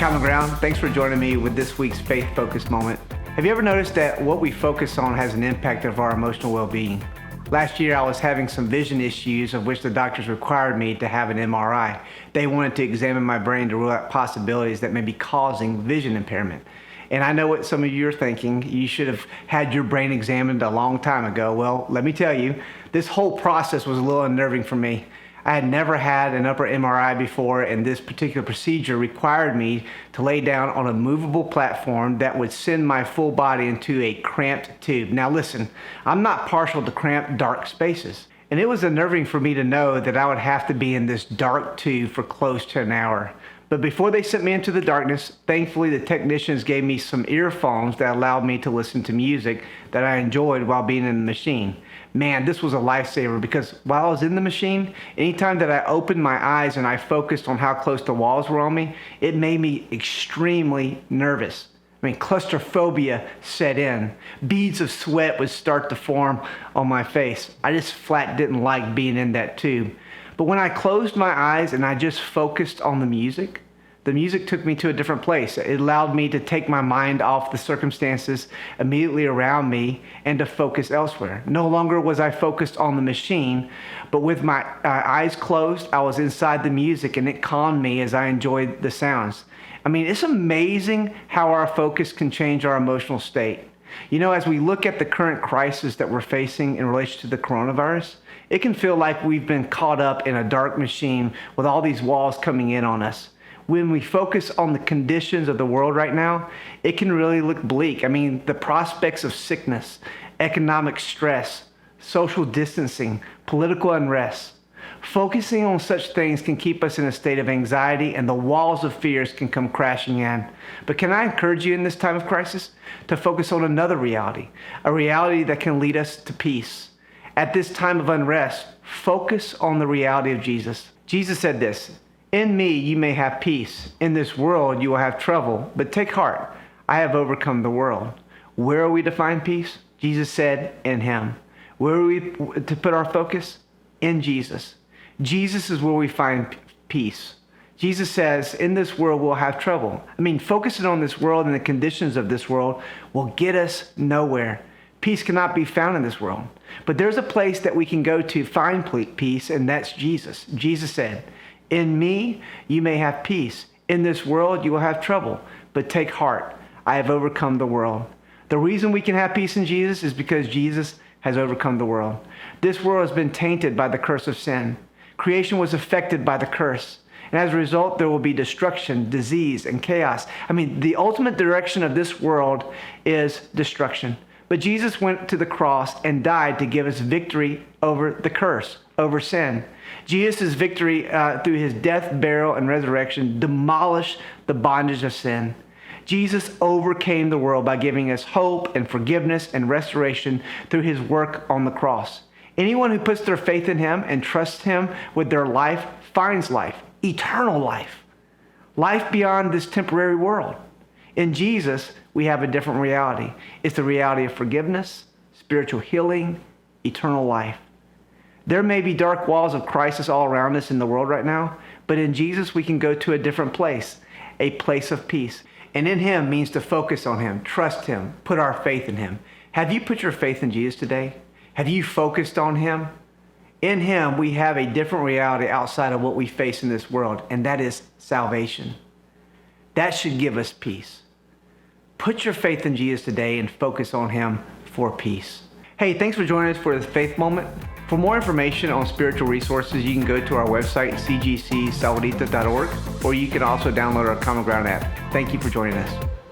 Common Ground. Thanks for joining me with this week's Faith Focused Moment. Have you ever noticed that what we focus on has an impact of our emotional well-being? Last year, I was having some vision issues of which the doctors required me to have an MRI. They wanted to examine my brain to rule out possibilities that may be causing vision impairment. And I know what some of you are thinking. You should have had your brain examined a long time ago. Well, let me tell you, this whole process was a little unnerving for me. I had never had an upper MRI before, and this particular procedure required me to lay down on a movable platform that would send my full body into a cramped tube. Now listen, I'm not partial to cramped, dark spaces. And it was unnerving for me to know that I would have to be in this dark tube for close to an hour. But before they sent me into the darkness, thankfully the technicians gave me some earphones that allowed me to listen to music that I enjoyed while being in the machine. Man, this was a lifesaver because while I was in the machine, anytime that I opened my eyes and I focused on how close the walls were on me, it made me extremely nervous. I mean, claustrophobia set in. Beads of sweat would start to form on my face. I just flat didn't like being in that tube. But when I closed my eyes and I just focused on the music took me to a different place. It allowed me to take my mind off the circumstances immediately around me and to focus elsewhere. No longer was I focused on the machine, but with my eyes closed, I was inside the music and it calmed me as I enjoyed the sounds. I mean, it's amazing how our focus can change our emotional state. You know, as we look at the current crisis that we're facing in relation to the coronavirus, it can feel like we've been caught up in a dark machine with all these walls coming in on us. When we focus on the conditions of the world right now, it can really look bleak. I mean, the prospects of sickness, economic stress, social distancing, political unrest. Focusing on such things can keep us in a state of anxiety and the walls of fears can come crashing in. But can I encourage you in this time of crisis to focus on another reality, a reality that can lead us to peace. At this time of unrest, focus on the reality of Jesus. Jesus said this, "In me you may have peace. In this world you will have trouble, but take heart. I have overcome the world." Where are we to find peace? Jesus said, in him. Where are we to put our focus? In Jesus. Jesus is where we find peace. Jesus says, in this world we'll have trouble. I mean, focusing on this world and the conditions of this world will get us nowhere. Peace cannot be found in this world. But there's a place that we can go to find peace, and that's Jesus. Jesus said, "In me, you may have peace. In this world, you will have trouble. But take heart. I have overcome the world." The reason we can have peace in Jesus is because Jesus has overcome the world. This world has been tainted by the curse of sin. Creation was affected by the curse. And as a result, there will be destruction, disease, and chaos. I mean, the ultimate direction of this world is destruction. But Jesus went to the cross and died to give us victory over the curse, over sin. Jesus' victory through his death, burial, and resurrection demolished the bondage of sin. Jesus overcame the world by giving us hope and forgiveness and restoration through his work on the cross. Anyone who puts their faith in him and trusts him with their life finds life, eternal life, life beyond this temporary world. In Jesus, we have a different reality. It's the reality of forgiveness, spiritual healing, eternal life. There may be dark walls of crisis all around us in the world right now, but in Jesus, we can go to a different place, a place of peace. And in him means to focus on him, trust him, put our faith in him. Have you put your faith in Jesus today? Have you focused on him? In him, we have a different reality outside of what we face in this world, and that is salvation. That should give us peace. Put your faith in Jesus today and focus on him for peace. Hey, thanks for joining us for the Faith Moment. For more information on spiritual resources, you can go to our website, cgcsalvadita.org, or you can also download our Common Ground app. Thank you for joining us.